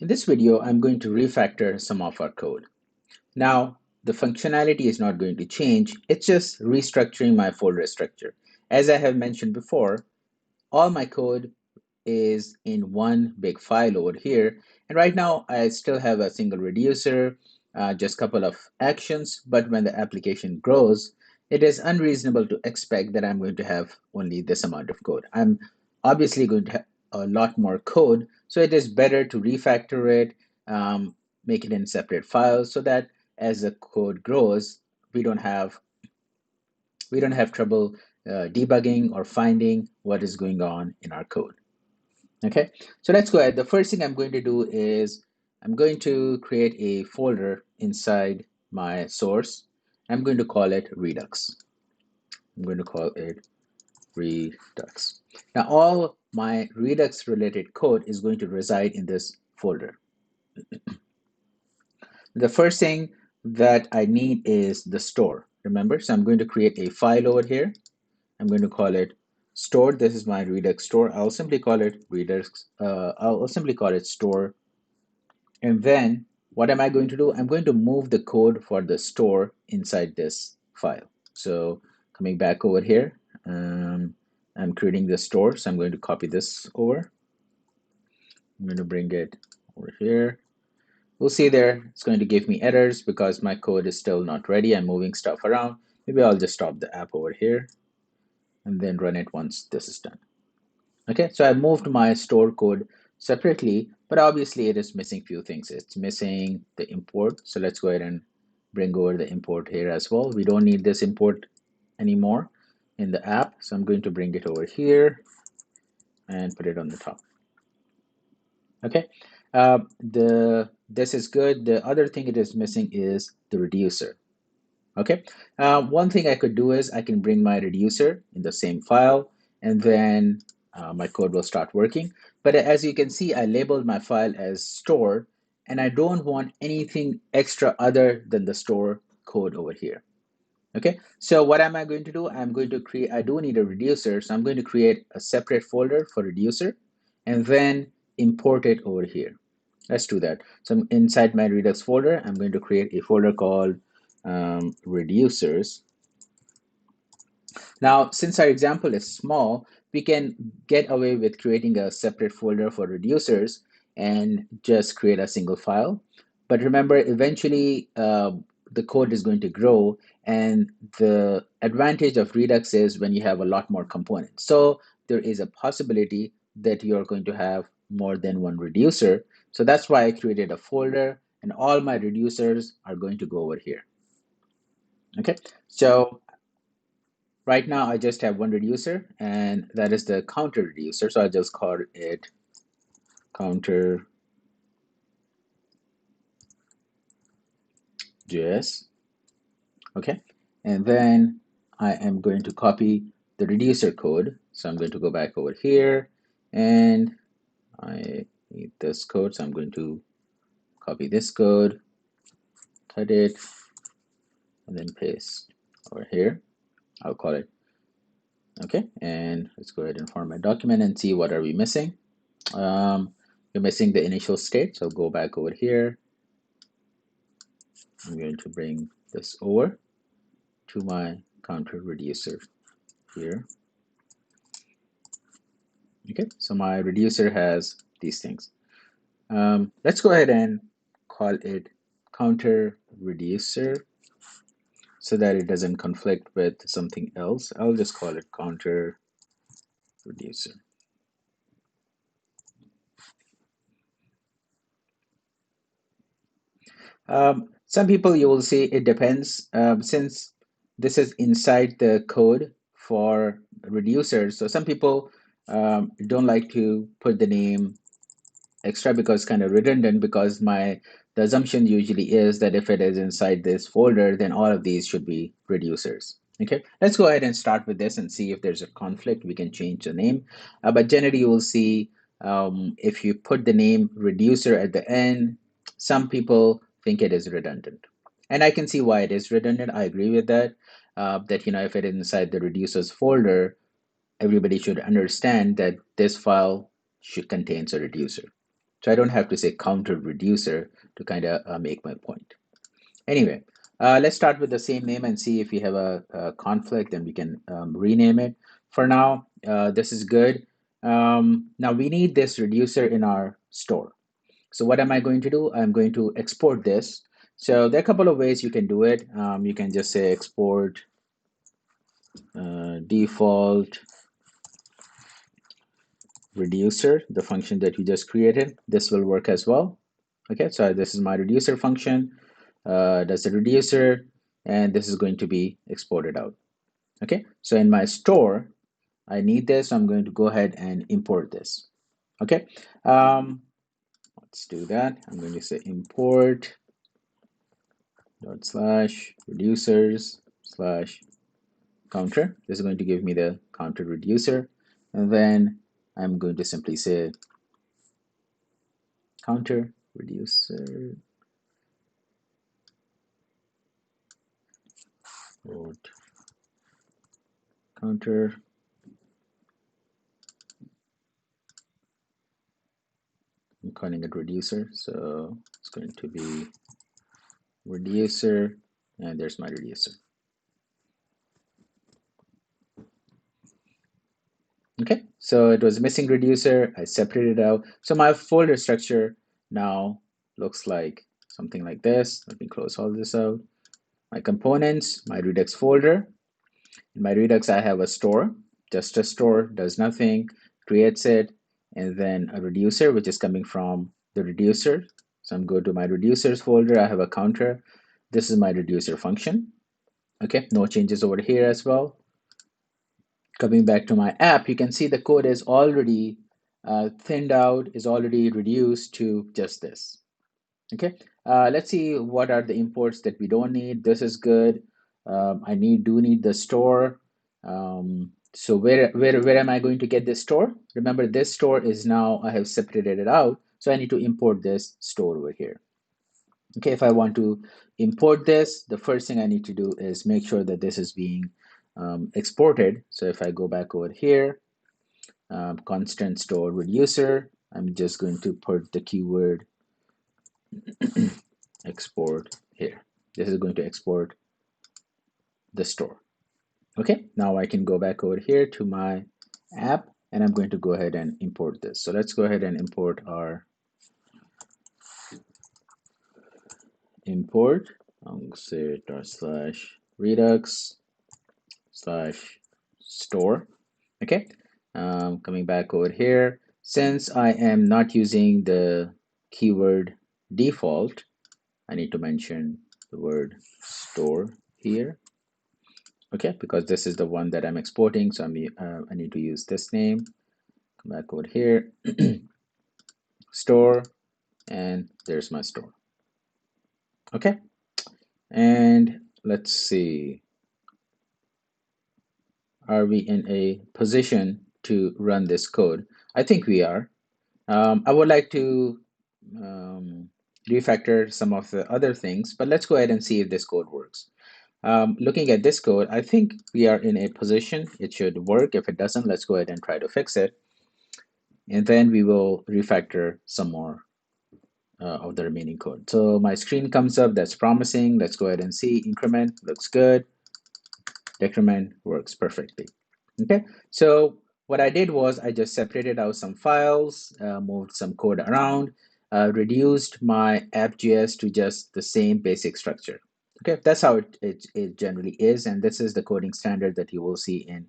In this video, I'm going to refactor some of our code. Now, the functionality is not going to change, it's just restructuring my folder structure. As I have mentioned before, all my code is in one big file over here. And right now, I still have a single reducer, just a couple of actions, but when the application grows, it is unreasonable to expect that I'm going to have only this amount of code. I'm obviously going to have a lot more code, so it is better to refactor it, make it in separate files so that as the code grows, we don't have trouble debugging or finding what is going on in our code. Okay, so let's go ahead. The first thing I'm going to do is I'm going to create a folder inside my source. I'm going to call it Redux. I'm going to call it Redux. Now, all my Redux related code is going to reside in this folder. The first thing that I need is the store. Remember, so I'm going to create a file over here. I'm going to call it store. This is my Redux store. I'll simply call it Redux. I'll simply call it store. And then what am I going to do? I'm going to move the code for the store inside this file. So coming back over here, I'm creating the store. So I'm going to copy this over. I'm going to bring it over here. We'll see there, it's going to give me errors because my code is still not ready. I'm moving stuff around. Maybe I'll just stop the app over here and then run it once this is done. Okay, so I moved my store code separately, but obviously it is missing few things. It's missing the import. So let's go ahead and bring over the import here as well. We don't need this import anymore in the app. So I'm going to bring it over here and put it on the top. Okay, this is good. The other thing it is missing is the reducer. Okay, one thing I could do is I can bring my reducer in the same file, and then my code will start working. But as you can see, I labeled my file as store, and I don't want anything extra other than the store code over here. Okay, so what am I going to do? I'm going to create, I do need a reducer, so I'm going to create a separate folder for reducer, and then import it over here. Let's do that. So inside my Redux folder, I'm going to create a folder called reducers. Now, since our example is small, we can get away with creating a separate folder for reducers and just create a single file. But remember, eventually the code is going to grow, and the advantage of Redux is when you have a lot more components. So there is a possibility that you're going to have more than one reducer. So that's why I created a folder, and all my reducers are going to go over here. Okay, so right now I just have one reducer, and that is the counter reducer. So I just call it counter JS. Okay, and then I am going to copy the reducer code. So I'm going to go back over here, and I need this code. So I'm going to copy this code, cut it, and then paste over here. I'll call it. Okay, and let's go ahead and format document and see what are we missing. You're missing the initial state, so go back over here. I'm going to bring this over to my counter reducer here. Okay, so my reducer has these things. Let's go ahead and call it counter reducer so that it doesn't conflict with something else. I'll just call it counter reducer. Some people, you will see it depends. Since this is inside the code for reducers, so some people don't like to put the name extra because it's kind of redundant, because the assumption usually is that if it is inside this folder, then all of these should be reducers. Okay, let's go ahead and start with this and see if there's a conflict. We can change the name, but generally you will see if you put the name reducer at the end, some people think it is redundant, and I can see why it is redundant. I agree with that. That if it is inside the reducers folder, everybody should understand that this file should contains a reducer. So I don't have to say counter reducer to kind of make my point. Anyway, let's start with the same name and see if we have a conflict, and we can rename it. For now, this is good. Now we need this reducer in our store. So what am I going to do? I'm going to export this. So there are a couple of ways you can do it. You can just say export default reducer, the function that we just created. This will work as well. Okay, so this is my reducer function. That's the reducer, and this is going to be exported out. Okay, so in my store, I need this. So I'm going to go ahead and import this. Okay, let's do that. I'm going to say import dot slash reducers slash counter. This is going to give me the counter reducer, and then I'm going to simply say counter reducer counter. I'm calling it reducer, so it's going to be reducer, and there's my reducer. Okay, so it was missing reducer. I separated it out. So my folder structure now looks like something like this. Let me close all this out. My components, my Redux folder. In my Redux, I have a store, just a store, does nothing, creates it, and then a reducer, which is coming from the reducer. So I'm going to my reducers folder. I have a counter. This is my reducer function. Okay, no changes over here as well. Coming back to my app, you can see the code is already thinned out, is already reduced to just this. Okay, let's see what are the imports that we don't need. This is good. I do need the store. So where am I going to get this store? Remember, this store is now, I have separated it out, so I need to import this store over here. Okay, if I want to import this, the first thing I need to do is make sure that this is being exported. So if I go back over here, constant store reducer, I'm just going to put the keyword export here. This is going to export the store. Okay, now I can go back over here to my app, and I'm going to go ahead and import this. So let's go ahead and import our import. I'll say /redux /store. Okay, coming back over here, since I am not using the keyword default, I need to mention the word store here. Okay, because this is the one that I'm exporting, so I need to use this name. Come back over here, store, and there's my store. Okay, and let's see, are we in a position to run this code? I think we are. I would like to refactor some of the other things, but let's go ahead and see if this code works. Looking at this code, I think we are in a position. It should work. If it doesn't, let's go ahead and try to fix it. And then we will refactor some more of the remaining code. So my screen comes up. That's promising. Let's go ahead and see. Increment looks good. Decrement works perfectly. Okay, so what I did was I just separated out some files, moved some code around, reduced my app.js to just the same basic structure. Okay, that's how it generally is, and this is the coding standard that you will see in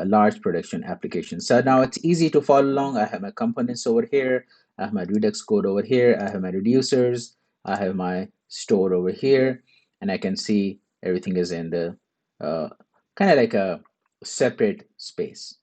large production applications. So now it's easy to follow along. I have my components over here, I have my Redux code over here, I have my reducers, I have my store over here, and I can see everything is in the kind of like a separate space.